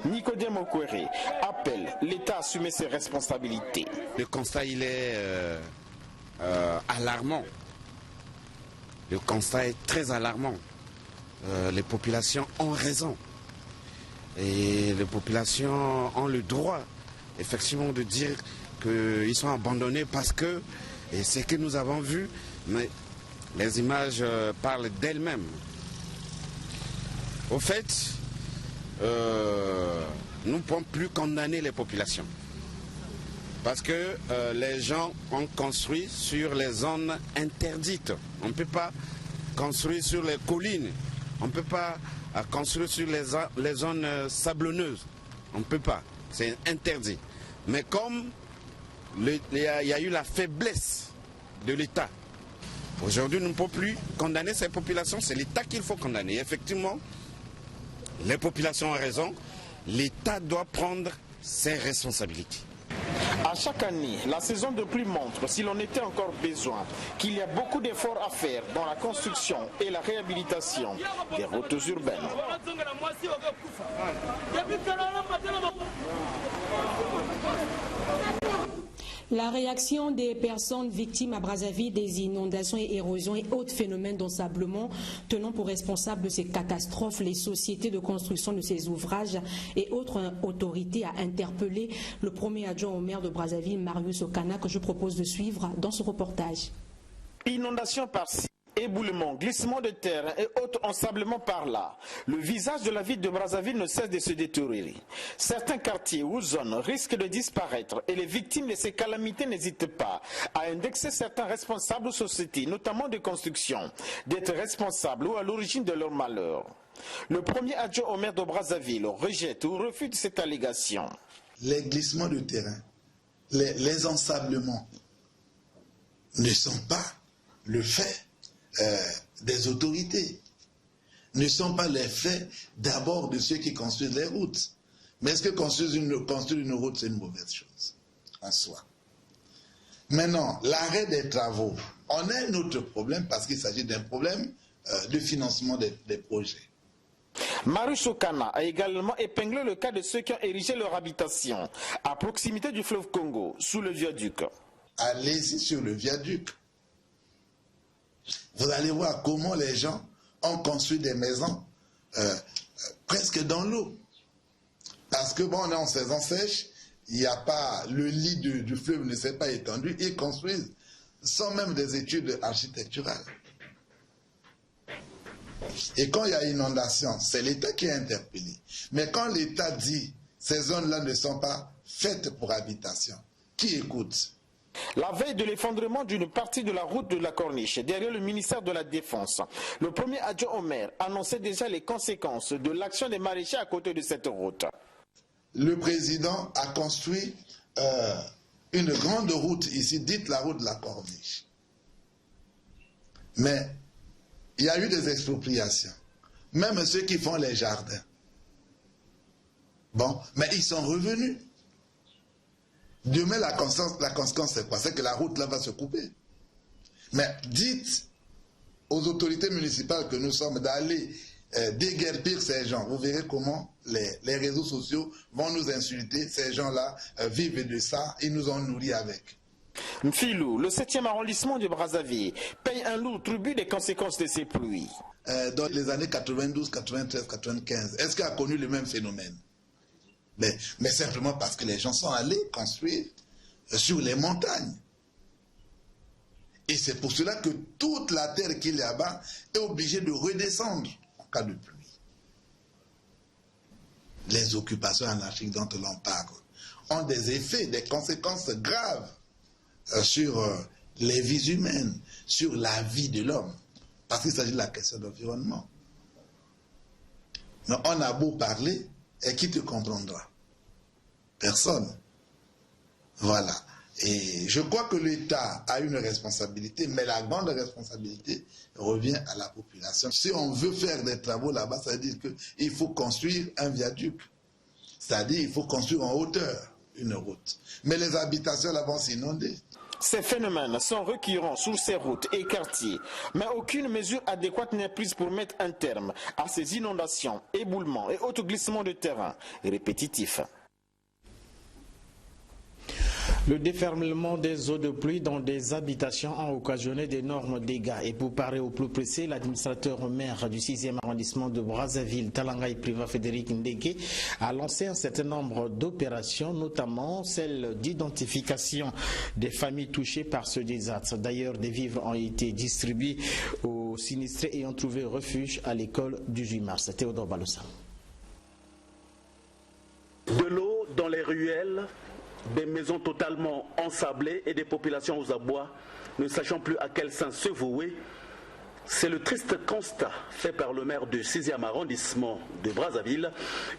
Nicodème Okwere appelle l'État à assumer ses responsabilités. Le constat, il est alarmant. Le constat est très alarmant. Les populations ont raison. Et les populations ont le droit, effectivement, de dire qu'ils sont abandonnés parce que, et c'est que nous avons vu, mais les images parlent d'elles-mêmes. Au fait, nous ne pouvons plus condamner les populations. Parce que les gens ont construit sur les zones interdites. On ne peut pas construire sur les collines. On ne peut pas construire sur les zones sablonneuses. On ne peut pas. C'est interdit. Mais comme il y a eu la faiblesse de l'État, aujourd'hui nous ne pouvons plus condamner ces populations. C'est l'État qu'il faut condamner. Et effectivement, les populations ont raison. L'État doit prendre ses responsabilités. À chaque année, la saison de pluie montre, s'il en était encore besoin, qu'il y a beaucoup d'efforts à faire dans la construction et la réhabilitation des routes urbaines. La réaction des personnes victimes à Brazzaville des inondations et érosions et autres phénomènes d'ensablement tenant pour responsables de ces catastrophes les sociétés de construction de ces ouvrages et autres autorités a interpellé le premier adjoint au maire de Brazzaville, Marius Okana, que je propose de suivre dans ce reportage. Inondation par-ci, éboulement, glissement de terre et autres ensablements par là. Le visage de la ville de Brazzaville ne cesse de se détériorer. Certains quartiers ou zones risquent de disparaître et les victimes de ces calamités n'hésitent pas à indexer certains responsables de sociétés, notamment de construction, d'être responsables ou à l'origine de leur malheur. Le premier adjoint au maire de Brazzaville rejette ou refuse cette allégation. Les glissements de terrain, les ensablements ne sont pas le fait des autorités, ne sont pas les faits d'abord de ceux qui construisent les routes. Mais est-ce que construire une route, c'est une mauvaise chose en soi? Maintenant, l'arrêt des travaux, on a un autre problème parce qu'il s'agit d'un problème de financement des projets. Marius Okana a également épinglé le cas de ceux qui ont érigé leur habitation à proximité du fleuve Congo, sous le viaduc. Allez-y sur le viaduc. Vous allez voir comment les gens ont construit des maisons presque dans l'eau. Parce que bon, on est en saison sèche, il n'y a pas, le lit du fleuve ne s'est pas étendu, ils construisent sans même des études architecturales. Et quand il y a inondation, c'est l'État qui est interpellé. Mais quand l'État dit ces zones-là ne sont pas faites pour habitation, qui écoute? La veille de l'effondrement d'une partie de la route de la Corniche, derrière le ministère de la Défense, le premier adjoint au maire annonçait déjà les conséquences de l'action des maraîchers à côté de cette route. Le président a construit une grande route ici, dite la route de la Corniche. Mais il y a eu des expropriations. Même ceux qui font les jardins. Bon, mais ils sont revenus. Demain, la conséquence, c'est quoi? C'est que la route là va se couper. Mais dites aux autorités municipales que nous sommes d'aller déguerpir ces gens. Vous verrez comment les réseaux sociaux vont nous insulter. Ces gens-là vivent de ça, ils nous ont nourris avec. Mfilou, le 7e arrondissement de Brazzaville, paye un lourd tribut des conséquences de ces pluies. Dans les années 92, 93, 95, est-ce qu'il a connu le même phénomène? Mais simplement parce que les gens sont allés construire sur les montagnes. Et c'est pour cela que toute la terre qui est là-bas est obligée de redescendre en cas de pluie. Les occupations anarchiques dont l'on parle ont des effets, des conséquences graves sur les vies humaines, sur la vie de l'homme, parce qu'il s'agit de la question d'environnement. Mais on a beau parler, et qui te comprendra? Personne. Voilà. Et je crois que l'État a une responsabilité, mais la grande responsabilité revient à la population. Si on veut faire des travaux là-bas, ça veut dire qu'il faut construire un viaduc. C'est-à-dire qu'il faut construire en hauteur une route. Mais les habitations là vont s'inonder. Ces phénomènes sont récurrents sur ces routes et quartiers, mais aucune mesure adéquate n'est prise pour mettre un terme à ces inondations, éboulements et autres glissements de terrain répétitifs. Le déferlement des eaux de pluie dans des habitations a occasionné d'énormes dégâts. Et pour parler au plus pressé, l'administrateur maire du 6e arrondissement de Brazzaville, Talangaï Priva Frédéric Ndeke, a lancé un certain nombre d'opérations, notamment celle d'identification des familles touchées par ce désastre. D'ailleurs, des vivres ont été distribués aux sinistrés ayant trouvé refuge à l'école du 8 mars. Théodore Balossa. De l'eau dans les ruelles, des maisons totalement ensablées et des populations aux abois, ne sachant plus à quel sens se vouer. C'est le triste constat fait par le maire du 6e arrondissement de Brazzaville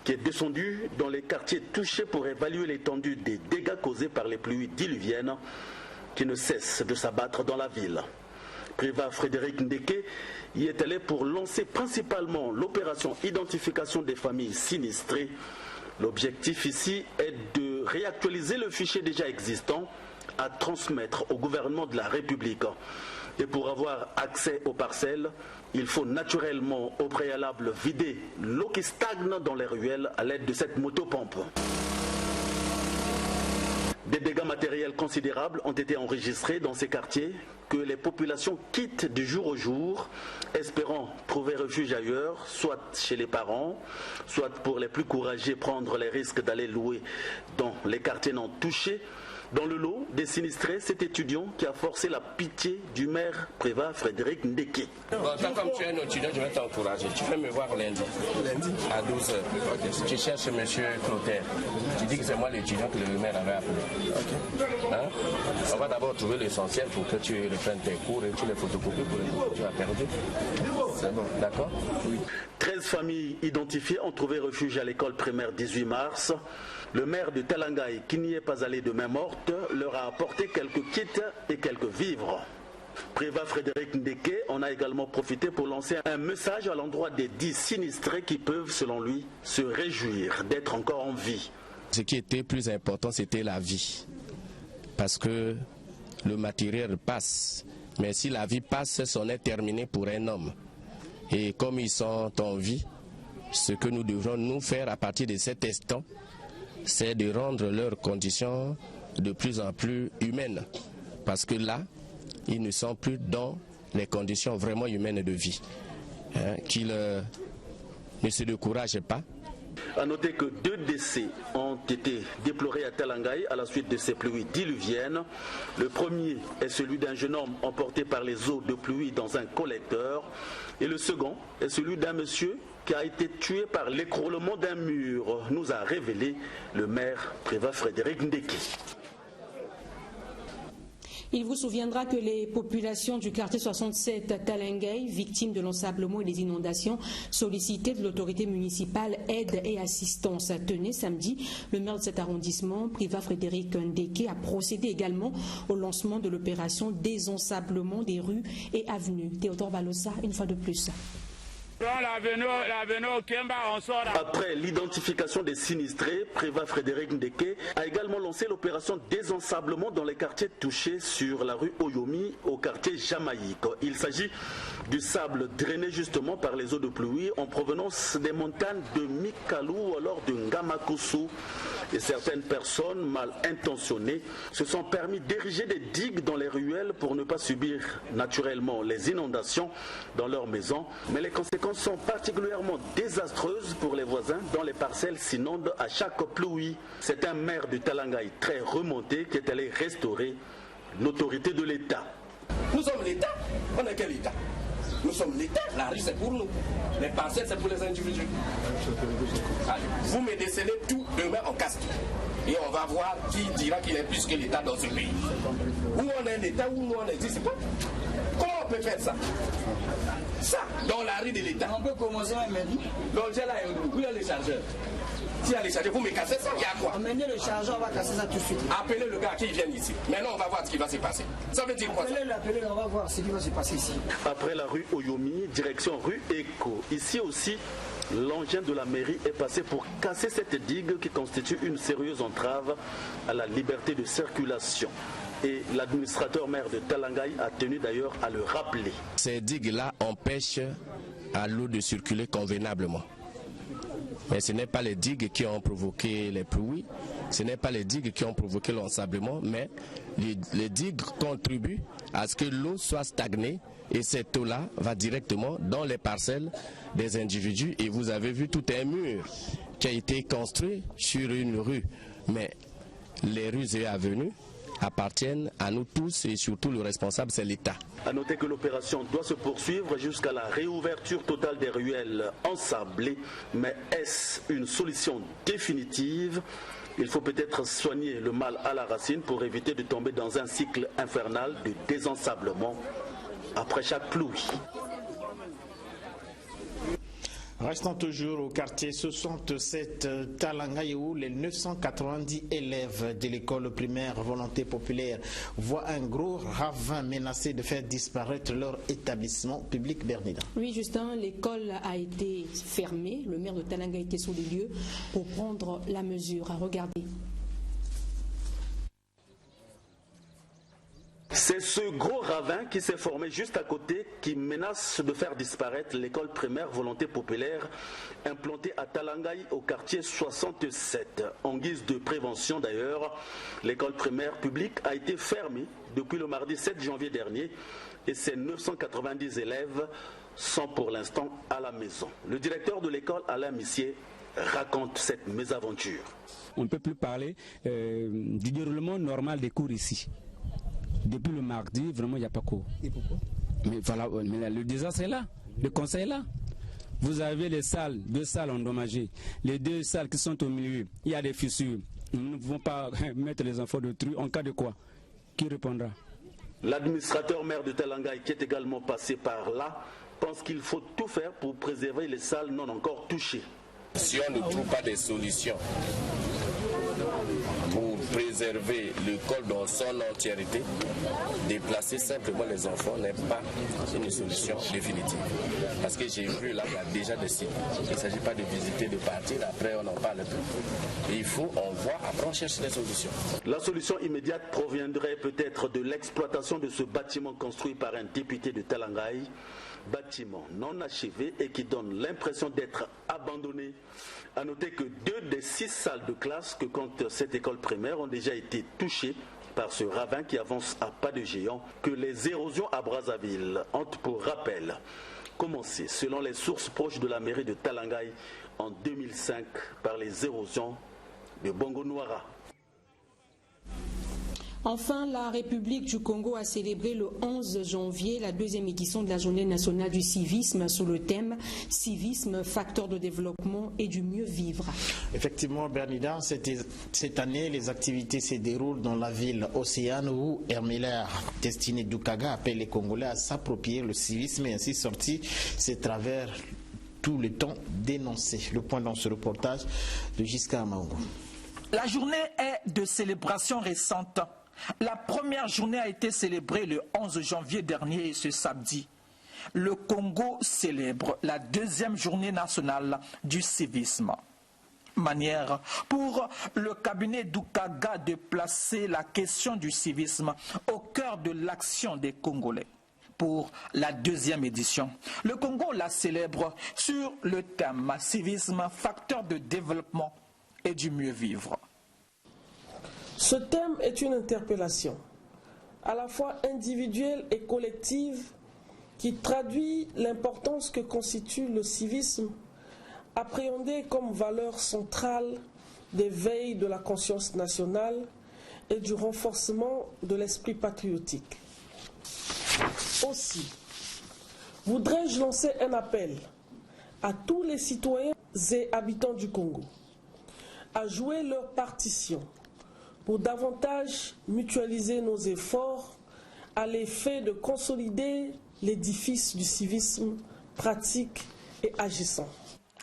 qui est descendu dans les quartiers touchés pour évaluer l'étendue des dégâts causés par les pluies diluviennes qui ne cessent de s'abattre dans la ville. Priva Frédéric Ndeke y est allé pour lancer principalement l'opération identification des familles sinistrées. L'objectif ici est de réactualiser le fichier déjà existant à transmettre au gouvernement de la République. Et pour avoir accès aux parcelles, il faut naturellement au préalable vider l'eau qui stagne dans les ruelles à l'aide de cette motopompe. Des dégâts matériels considérables ont été enregistrés dans ces quartiers que les populations quittent du jour au jour, espérant trouver refuge ailleurs, soit chez les parents, soit pour les plus courageux prendre les risques d'aller louer dans les quartiers non touchés. Dans le lot des sinistrés, cet étudiant qui a forcé la pitié du maire Priva Frédéric Ndeke. Bon, comme tu es un étudiant, je vais t'encourager. Tu peux me voir lundi. Lundi à 12h. Okay. Tu cherches M. Clotaire. Tu dis que c'est moi l'étudiant que le maire avait appelé. Okay. Hein? On va d'abord trouver l'essentiel pour que tu reprennes tes cours et tu les photocopies pour les cours que tu as perdus. C'est bon, d'accord? Oui. 13 familles identifiées ont trouvé refuge à l'école primaire 18 mars. Le maire de Talangaï, qui n'y est pas allé de main morte, leur a apporté quelques kits et quelques vivres. Priva Frédéric Ndeke en a également profité pour lancer un message à l'endroit des 10 sinistrés qui peuvent, selon lui, se réjouir d'être encore en vie. Ce qui était plus important, c'était la vie. Parce que le matériel passe. Mais si la vie passe, c'en est terminé pour un homme. Et comme ils sont en vie, ce que nous devrons nous faire à partir de cet instant, c'est de rendre leurs conditions de plus en plus humaines. Parce que là, ils ne sont plus dans les conditions vraiment humaines de vie. Qu'ils ne se découragent pas. A noter que 2 décès ont été déplorés à Talangaï à la suite de ces pluies diluviennes. Le premier est celui d'un jeune homme emporté par les eaux de pluie dans un collecteur. Et le second est celui d'un monsieur qui a été tué par l'écroulement d'un mur, nous a révélé le maire Priva Frédéric Ndeke. Il vous souviendra que les populations du quartier 67 à Talangaï, victimes de l'ensablement et des inondations, sollicitaient de l'autorité municipale aide et assistance. Tenez, samedi, le maire de cet arrondissement, Priva Frédéric Ndeke, a procédé également au lancement de l'opération désensablement des rues et avenues. Théodore Balossa, une fois de plus. Après l'identification des sinistrés, Priva Frédéric Ndeke a également lancé l'opération désensablement dans les quartiers touchés sur la rue Oyomi au quartier Jamaïque. Il s'agit du sable drainé justement par les eaux de pluie en provenance des montagnes de Mikalou ou alors de Ngamakoso. Et certaines personnes mal intentionnées se sont permis d'ériger des digues dans les ruelles pour ne pas subir naturellement les inondations dans leurs maisons. Mais les conséquences sont particulièrement désastreuses pour les voisins dont les parcelles s'inondent à chaque pluie. C'est un maire de Talangaï très remonté qui est allé restaurer l'autorité de l'État. Nous On est quel État? Nous sommes l'État, la rue c'est pour nous. Les parcelles c'est pour les individus. Allez, vous me décelez tout, demain on casse tout. Et on va voir qui dira qu'il est plus que l'État dans ce pays. Où on est l'État, où nous on n'existe pas. Comment on peut faire ça? Ça, dans la rue de l'État. On peut commencer à mener. Donc j'ai là, où est le chargeur? S'il y a les chargeurs, vous me cassez ça, il y a quoi? Amenez le chargeur, on va casser ça tout de suite. Appelez le gars qui vient ici. Maintenant, on va voir ce qui va se passer. Ça veut dire quoi? Appelez-le, on va voir ce qui va se passer ici. Après la rue Oyomi, direction rue Eco. Ici aussi, l'engin de la mairie est passé pour casser cette digue qui constitue une sérieuse entrave à la liberté de circulation. Et l'administrateur maire de Talangaï a tenu d'ailleurs à le rappeler. Ces digues-là empêchent à l'eau de circuler convenablement. Mais ce n'est pas les digues qui ont provoqué les pluies, ce n'est pas les digues qui ont provoqué l'ensablement, mais les digues contribuent à ce que l'eau soit stagnée et cette eau-là va directement dans les parcelles des individus. Et vous avez vu tout un mur qui a été construit sur une rue. Mais les rues et avenues appartiennent à nous tous et surtout le responsable c'est l'État. A noter que l'opération doit se poursuivre jusqu'à la réouverture totale des ruelles ensablées. Mais est-ce une solution définitive? Il faut peut-être soigner le mal à la racine pour éviter de tomber dans un cycle infernal de désensablement après chaque pluie. Restons toujours au quartier 67 Talangaï où les 990 élèves de l'école primaire Volonté Populaire voient un gros ravin menacé de faire disparaître leur établissement public. Bernida. Oui, Justin, l'école a été fermée. Le maire de Talangaï était sur les lieux pour prendre la mesure. À regarder. C'est ce gros ravin qui s'est formé juste à côté qui menace de faire disparaître l'école primaire Volonté Populaire implantée à Talangaï au quartier 67. En guise de prévention d'ailleurs, l'école primaire publique a été fermée depuis le mardi 7 janvier dernier et ses 990 élèves sont pour l'instant à la maison. Le directeur de l'école, Alain Missier, raconte cette mésaventure. On ne peut plus parler du déroulement normal des cours ici. Depuis le mardi, vraiment, il n'y a pas cours. Et pourquoi? Mais voilà, mais le désastre est là. Le conseil est là. Vous avez les salles, 2 salles endommagées. Les 2 salles qui sont au milieu, il y a des fissures. Nous ne pouvons pas mettre les enfants de trou. En cas de quoi? Qui répondra? L'administrateur maire de Talangaï, qui est également passé par là, pense qu'il faut tout faire pour préserver les salles non encore touchées. Si on ne trouve pas des solutions pour préserver l'école dans son entièreté, déplacer simplement les enfants n'est pas une solution définitive. Parce que j'ai vu là, il y a déjà des sites. Il ne s'agit pas de visiter, de partir, après on en parle plus. Il faut, on voit, après on cherche des solutions. La solution immédiate proviendrait peut-être de l'exploitation de ce bâtiment construit par un député de Talangaï. Bâtiment non achevé et qui donne l'impression d'être abandonné. A noter que 2 des 6 salles de classe que compte cette école primaire ont déjà été touchées par ce ravin qui avance à pas de géant, que les érosions à Brazzaville ont pour rappel commencé, selon les sources proches de la mairie de Talangaï, en 2005 par les érosions de Bongo Noira. Enfin, la République du Congo a célébré le 11 janvier la 2e édition de la Journée nationale du civisme sous le thème « Civisme, facteur de développement et du mieux vivre ». Effectivement, Bernida, cette année, les activités se déroulent dans la ville Océane où Hermiller Destiné Doukaga appelle les Congolais à s'approprier le civisme et ainsi sortir ces travers tout le temps dénoncés. Le point dans ce reportage de Giscard Maungo. La journée est de célébration récente. La première journée a été célébrée le 11 janvier dernier et ce samedi. Le Congo célèbre la 2e journée nationale du civisme. Manière pour le cabinet Doukaga de placer la question du civisme au cœur de l'action des Congolais. Pour la 2e édition, le Congo la célèbre sur le thème « Civisme, facteur de développement et du mieux vivre ». Ce thème est une interpellation, à la fois individuelle et collective, qui traduit l'importance que constitue le civisme, appréhendé comme valeur centrale d'éveil de la conscience nationale et du renforcement de l'esprit patriotique. Aussi, Voudrais-je lancer un appel à tous les citoyens et habitants du Congo à jouer leur partition pour davantage mutualiser nos efforts à l'effet de consolider l'édifice du civisme pratique et agissant.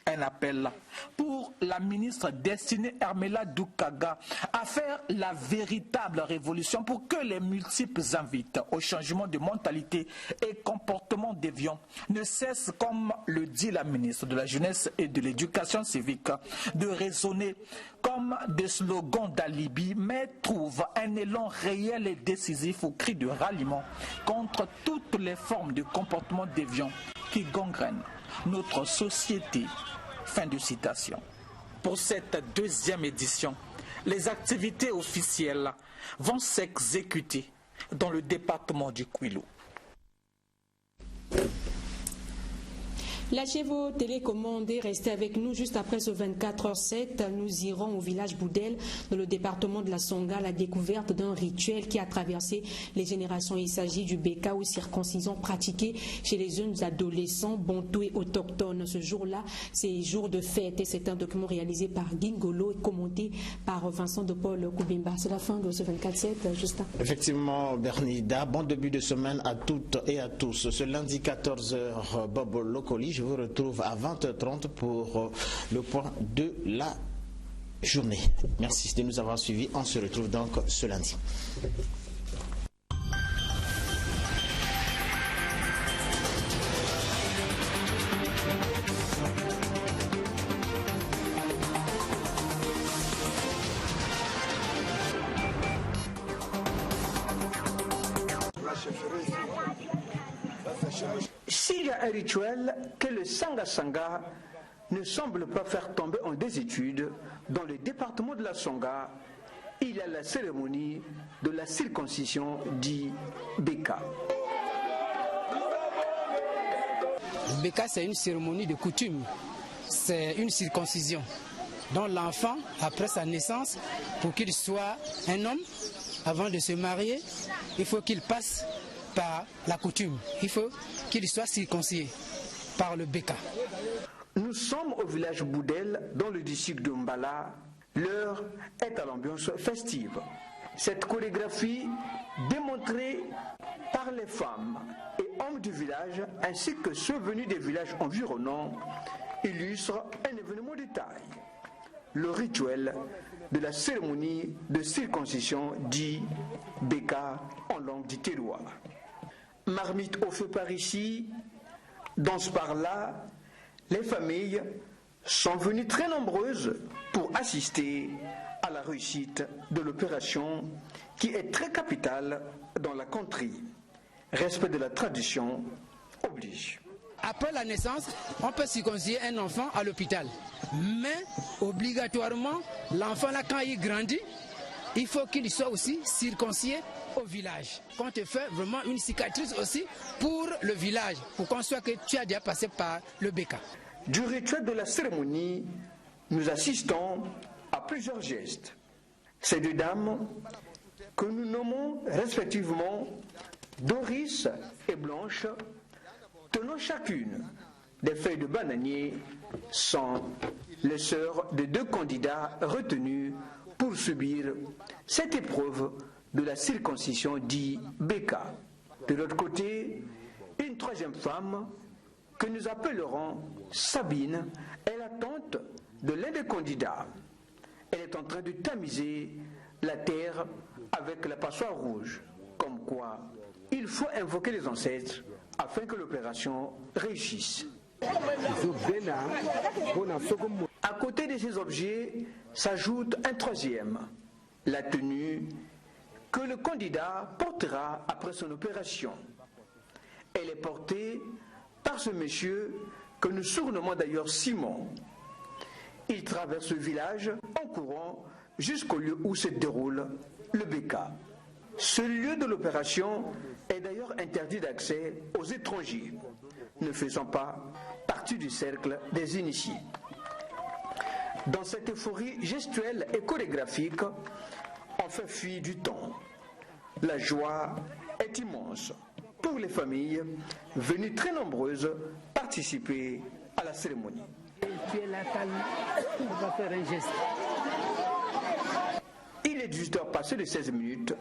Un appel pour la ministre destinée Hermela Doukaga à faire la véritable révolution pour que les multiples invites au changement de mentalité et comportement déviants ne cessent, comme le dit la ministre de la Jeunesse et de l'Éducation civique, de raisonner comme des slogans d'alibi, mais trouvent un élan réel et décisif au cri de ralliement contre toutes les formes de comportement déviant qui gangrènent notre société. Fin de citation. Pour cette deuxième édition, les activités officielles vont s'exécuter dans le département du Kwilu. Lâchez vos télécommandes et restez avec nous juste après ce 24h07. Nous irons au village Boudel, dans le département de la Songa, à la découverte d'un rituel qui a traversé les générations. Il s'agit du Beka ou circoncision pratiquée chez les jeunes adolescents bantous et autochtones. Ce jour-là, c'est jour de fête et c'est un document réalisé par Gingolo et commenté par Vincent de Paul Koubimba. C'est la fin de ce 24-7, Justin. Effectivement, Bernida, bon début de semaine à toutes et à tous. Ce lundi 14h, Bob Locoli, je vous retrouve à 20h30 pour le point de la journée. Merci de nous avoir suivis. On se retrouve donc ce lundi. S'il y a un rituel que le Sanga-Sanga ne semble pas faire tomber en désuétude, dans le département de la Songa, il y a la cérémonie de la circoncision dit Beka. Beka, c'est une cérémonie de coutume, c'est une circoncision. Donc l'enfant, après sa naissance, pour qu'il soit un homme, avant de se marier, il faut qu'il passe par la coutume. Il faut qu'il soit circoncis par le Beka. Nous sommes au village Boudel, dans le district de Mbala. L'heure est à l'ambiance festive. Cette chorégraphie, démontrée par les femmes et hommes du village, ainsi que ceux venus des villages environnants, illustre un événement de taille. Le rituel de la cérémonie de circoncision dit Beka en langue du terroir. Marmite au feu par ici, danse par là, les familles sont venues très nombreuses pour assister à la réussite de l'opération qui est très capitale dans la contrée. Respect de la tradition oblige. Après la naissance, on peut circoncire un enfant à l'hôpital. Mais obligatoirement, l'enfant là, quand il grandit, il faut qu'il soit aussi circoncis au village. Qu'on te fait vraiment une cicatrice aussi pour le village, pour qu'on soit que tu as déjà passé par le Beka. Du rituel de la cérémonie, nous assistons à plusieurs gestes. Ces deux dames, que nous nommons respectivement Doris et Blanche, tenant chacune des feuilles de bananier, sont les sœurs de deux candidats retenus pour subir cette épreuve de la circoncision dit Beka. De l'autre côté, une troisième femme que nous appellerons Sabine est la tante de l'un des candidats. Elle est en train de tamiser la terre avec la passoire rouge, comme quoi il faut invoquer les ancêtres afin que l'opération réussisse. À côté de ces objets s'ajoute un troisième, la tenue que le candidat portera après son opération. Elle est portée par ce monsieur que nous surnommons d'ailleurs Simon. Il traverse le village en courant jusqu'au lieu où se déroule le Beka. Ce lieu de l'opération est d'ailleurs interdit d'accès aux étrangers, ne faisant pas partie du cercle des initiés. Dans cette euphorie gestuelle et chorégraphique, on fait fi du temps. La joie est immense. pour les familles venues très nombreuses participer à la cérémonie. Tu es là, calme, on va faire un geste. Il est 18h passé de 16 minutes.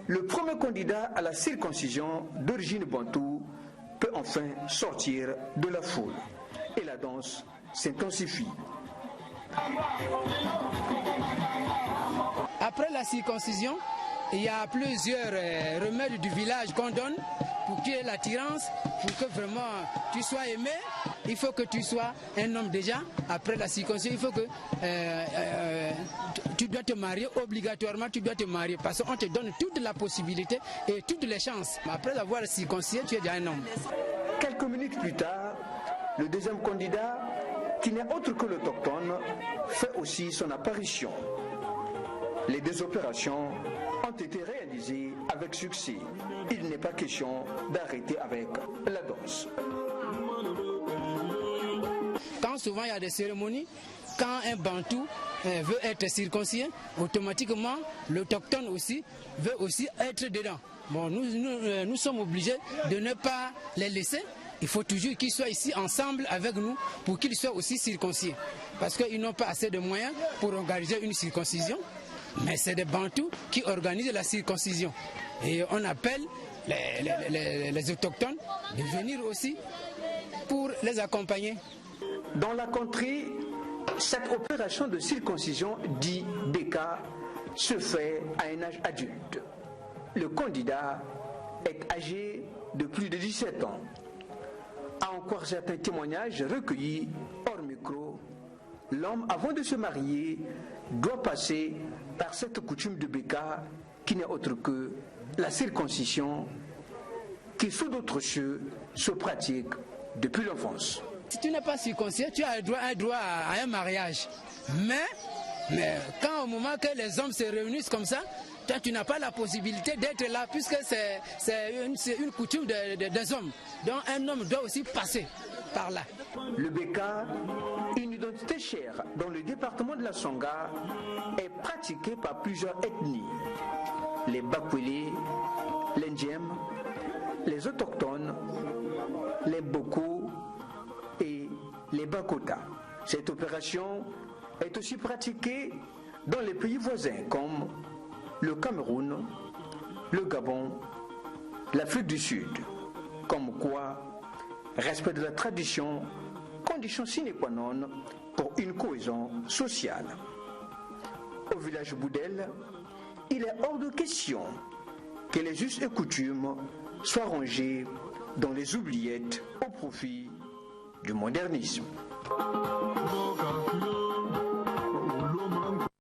Le premier candidat à la circoncision d'origine bantoue peut enfin sortir de la foule. Et la danse s'intensifie. Après la circoncision, il y a plusieurs remèdes du village qu'on donne pour qu'il y ait l'attirance, pour que vraiment tu sois aimé. Il faut que tu sois un homme déjà. Après la circoncision, il faut que tu dois te marier, obligatoirement tu dois te marier, parce qu'on te donne toute la possibilité et toutes les chances. Après avoir circoncisé, tu es déjà un homme. Quelques minutes plus tard, le deuxième candidat, qui n'est autre que l'autochtone, fait aussi son apparition. Les deux opérations ont été réalisées avec succès. Il n'est pas question d'arrêter avec la danse. Quand souvent il y a des cérémonies, quand un bantou veut être circoncis, automatiquement l'autochtone aussi veut aussi être dedans. Bon, nous sommes obligés de ne pas les laisser. Il faut toujours qu'ils soient ici ensemble avec nous pour qu'ils soient aussi circoncis. Parce qu'ils n'ont pas assez de moyens pour organiser une circoncision. Mais c'est des Bantous qui organisent la circoncision. Et on appelle les autochtones de venir aussi pour les accompagner. Dans la contrée, cette opération de circoncision, dit Beka, se fait à un âge adulte. Le candidat est âgé de plus de 17 ans. À encore certains témoignages recueillis hors micro, l'homme, avant de se marier, doit passer par cette coutume de Beka qui n'est autre que la circoncision qui, sous d'autres cieux, se pratique depuis l'enfance. Si tu n'es pas circoncis, tu as un droit à un mariage. Mais quand au moment que les hommes se réunissent comme ça, toi, tu n'as pas la possibilité d'être là puisque c'est une coutume des hommes. Donc un homme doit aussi passer par là. Le Beka, une identité chère dans le département de la Songa, est pratiqué par plusieurs ethnies. Les Bakwele, les Ndjem, les autochtones, les Boko et les Bakota. Cette opération est aussi pratiquée dans les pays voisins comme le Cameroun, le Gabon, l'Afrique du Sud. Comme quoi, respect de la tradition, condition sine qua non pour une cohésion sociale. Au village Boudel, il est hors de question que les us et coutumes soient rangés dans les oubliettes au profit du modernisme.